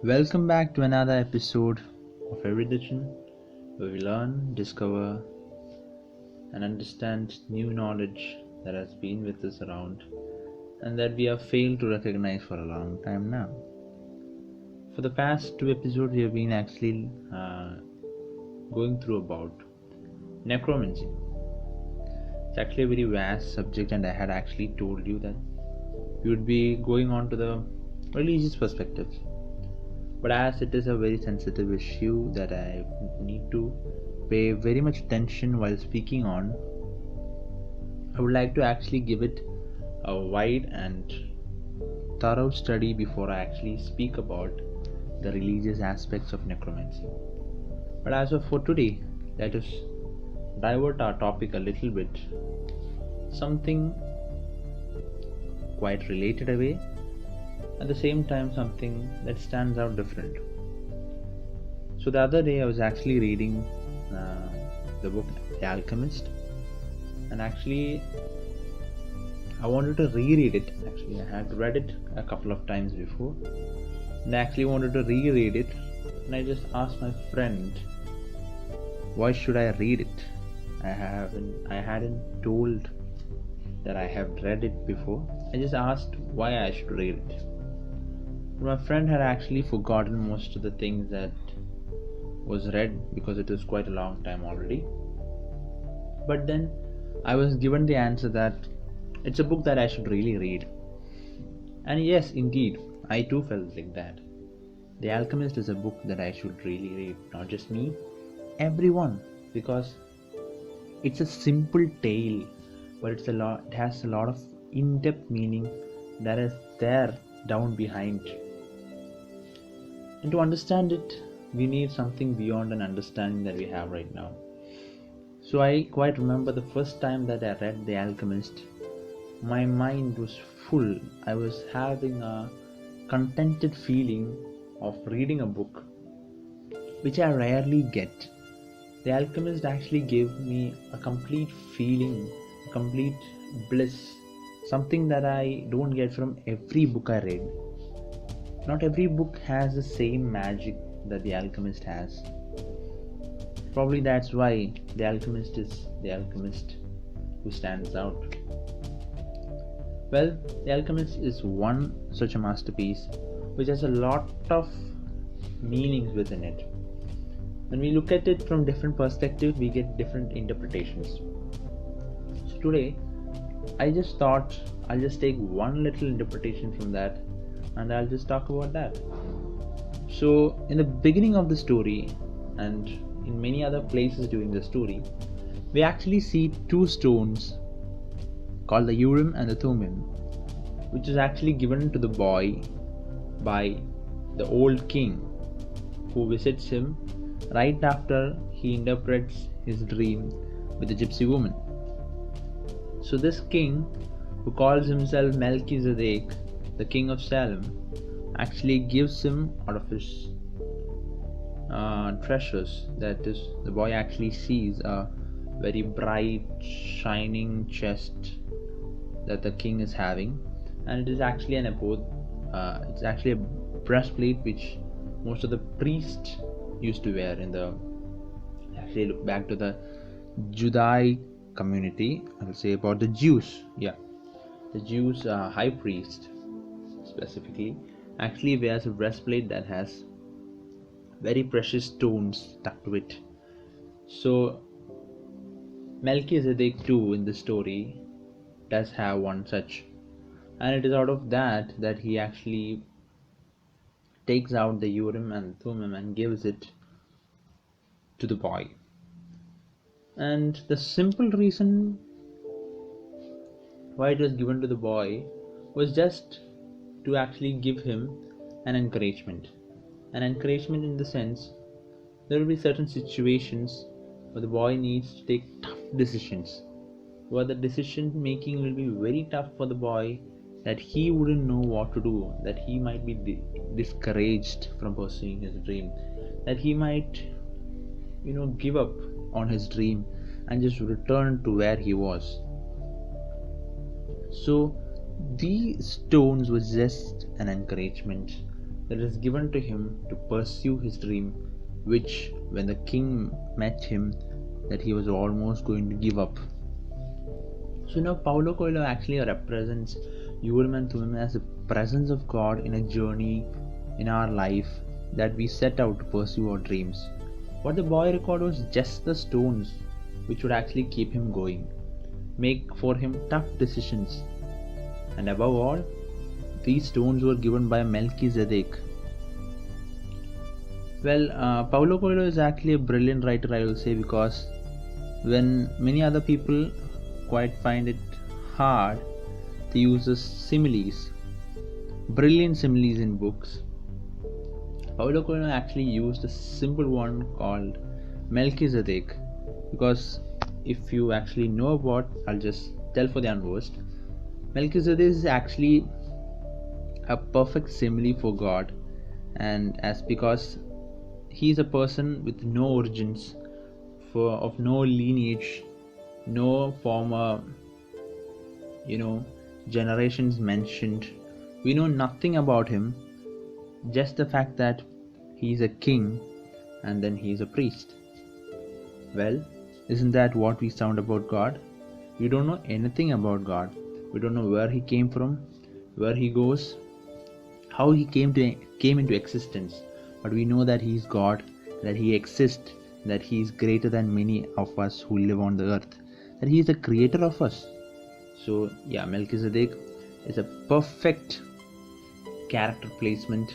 Welcome back to another episode of ERUDITION, where we learn, discover, and understand new knowledge that has been with us around and that we have failed to recognize for a long time now. For the past two episodes, we have been actually going through about necromancy. It's actually a very vast subject, and I had actually told you that we would be going on to the religious perspective. But as it is a very sensitive issue that I need to pay very much attention while speaking on, I would like to actually give it a wide and thorough study before I actually speak about the religious aspects of necromancy. But as of for today, let us divert our topic a little bit, something quite related away, at the same time something that stands out different. So the other day I was actually reading the book The Alchemist, and actually I wanted to reread it. Actually, I had read it a couple of times before, and I actually wanted to reread it, and I just asked my friend, why should I read it? I hadn't told that I have read it before. I just asked why I should read it. My friend had actually forgotten most of the things that was read because it was quite a long time already. But then I was given the answer that it's a book that I should really read. And yes, indeed, I too felt like that. The Alchemist is a book that I should really read. Not just me, everyone. Because it's a simple tale, but it has a lot of in-depth meaning that is there down behind. And to understand it, we need something beyond an understanding that we have right now. So I quite remember the first time that I read The Alchemist, my mind was full. I was having a contented feeling of reading a book, which I rarely get. The Alchemist actually gave me a complete feeling, a complete bliss, something that I don't get from every book I read. Not every book has the same magic that The Alchemist has. Probably that's why The Alchemist is The Alchemist who stands out. Well, The Alchemist is one such a masterpiece which has a lot of meanings within it. When we look at it from different perspectives, we get different interpretations. So today, I just thought I'll just take one little interpretation from that and I'll just talk about that. So, in the beginning of the story, and in many other places during the story, we actually see two stones called the Urim and the Thummim, which is actually given to the boy by the old king who visits him right after he interprets his dream with the gypsy woman. So, this king, who calls himself Melchizedek, the king of Salem, actually gives him out of his treasures. That is, the boy actually sees a very bright, shining chest that the king is having, and it is actually an ephod. It's actually a breastplate which most of the priests used to wear in the. Actually, look back to the Judaic community. I will say about the Jews. Yeah, the Jews high priest specifically actually wears a breastplate that has very precious stones stuck to it. So Melchizedek too in the story does have one such, and it is out of that he actually takes out the Urim and Thummim and gives it to the boy. And the simple reason why it was given to the boy was just to actually give him an encouragement. An encouragement in the sense there will be certain situations where the boy needs to take tough decisions, where the decision making will be very tough for the boy, that he wouldn't know what to do, that he might be discouraged from pursuing his dream, that he might give up on his dream and just return to where he was. So these stones were just an encouragement that is given to him to pursue his dream, which, when the king met him, that he was almost going to give up. So now Paulo Coelho actually represents Urim and Thummim as the presence of God in a journey in our life that we set out to pursue our dreams. What the boy recorded was just the stones which would actually keep him going, make for him tough decisions, and above all, these stones were given by Melchizedek. Well, Paulo Coelho is actually a brilliant writer, I will say, because when many other people quite find it hard to use the similes, brilliant similes in books, Paulo Coelho actually used a simple one called Melchizedek. Because if you actually know about, I'll just tell for the unversed, Melchizedek is actually a perfect simile for God, and as because he is a person with no origins, of no lineage, no former generations mentioned. We know nothing about him, just the fact that he is a king and then he is a priest. Well, isn't that what we sound about God? We don't know anything about God. We don't know where he came from, where he goes, how he came into existence. But we know that he is God, that he exists, that he is greater than many of us who live on the earth, that he is the creator of us. So yeah, Melchizedek is a perfect character placement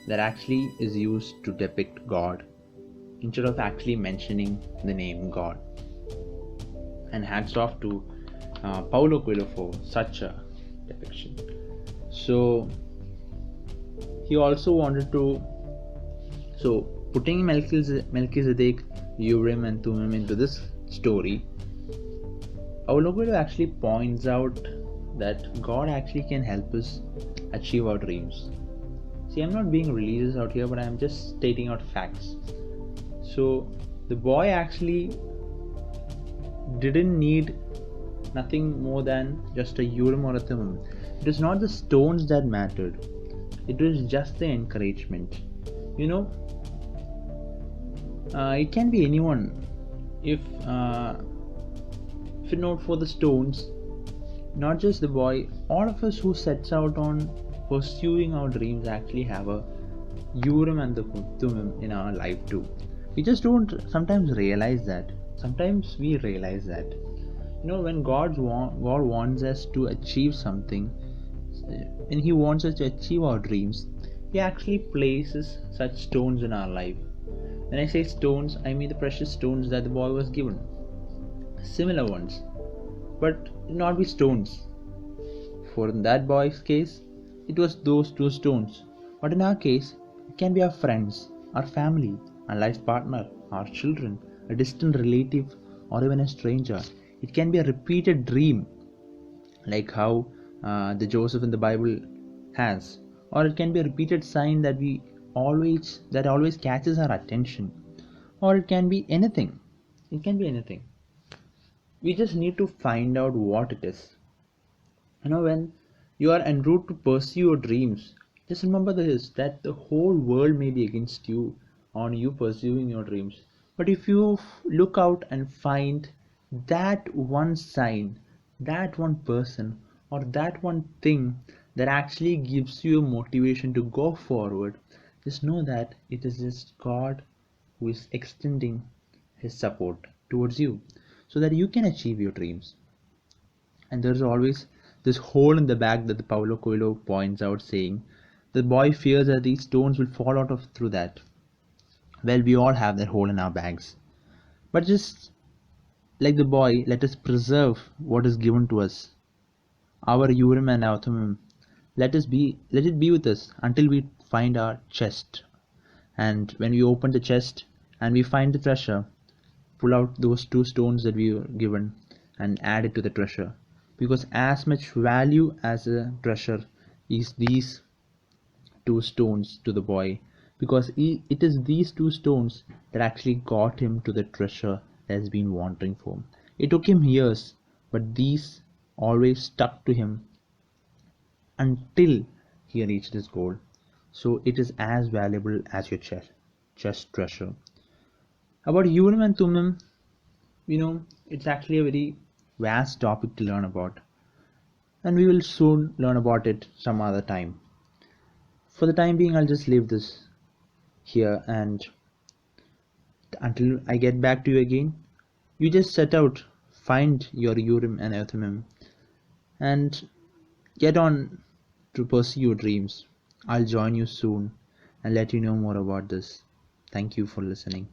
that actually is used to depict God instead of actually mentioning the name God. And hats off to Paulo Coelho for such a depiction. So he also wanted to, putting Melchizedek, Urim and Thummim into this story, Paulo Coelho actually points out that God actually can help us achieve our dreams. See, I'm not being religious out here, but I'm just stating out facts. So the boy actually didn't need nothing more than just a Urim or a Thummim. It was not the stones that mattered. It was just the encouragement. It can be anyone. If not for the stones, not just the boy, all of us who sets out on pursuing our dreams actually have a Urim and the Thummim in our life too. We just don't sometimes realize that. Sometimes we realize that. When God wants us to achieve something, when he wants us to achieve our dreams, he actually places such stones in our life. When I say stones, I mean the precious stones that the boy was given. Similar ones, but not be stones. For in that boy's case, it was those two stones. But in our case, it can be our friends, our family, our life partner, our children, a distant relative, or even a stranger. It can be a repeated dream, like how the Joseph in the Bible has, or it can be a repeated sign that always catches our attention, or it can be anything. It can be anything. We just need to find out what it is. When you are en route to pursue your dreams, just remember this, that the whole world may be against you on you pursuing your dreams. But if you look out and find that one sign, that one person, or that one thing that actually gives you a motivation to go forward, just know that it is just God who is extending his support towards you so that you can achieve your dreams. And there's always this hole in the bag that the Paulo Coelho points out, saying the boy fears that these stones will fall out of through that. Well, we all have that hole in our bags, but just like the boy, let us preserve what is given to us, our Urim and our Thummim. Let it be with us until we find our chest. And when we open the chest and we find the treasure, pull out those two stones that we were given and add it to the treasure. Because as much value as a treasure is these two stones to the boy, because it is these two stones that actually got him to the treasure that has been wandering for. It took him years, but these always stuck to him until he reached his goal. so it is as valuable as your chest treasure. About Urim and Thummim, it's actually a very vast topic to learn about, and we will soon learn about it some other time. For the time being, I'll just leave this here, and until I get back to you again, you just set out, find your Urim and Thummim, and get on to pursue your dreams. I'll join you soon and let you know more about this. Thank you for listening.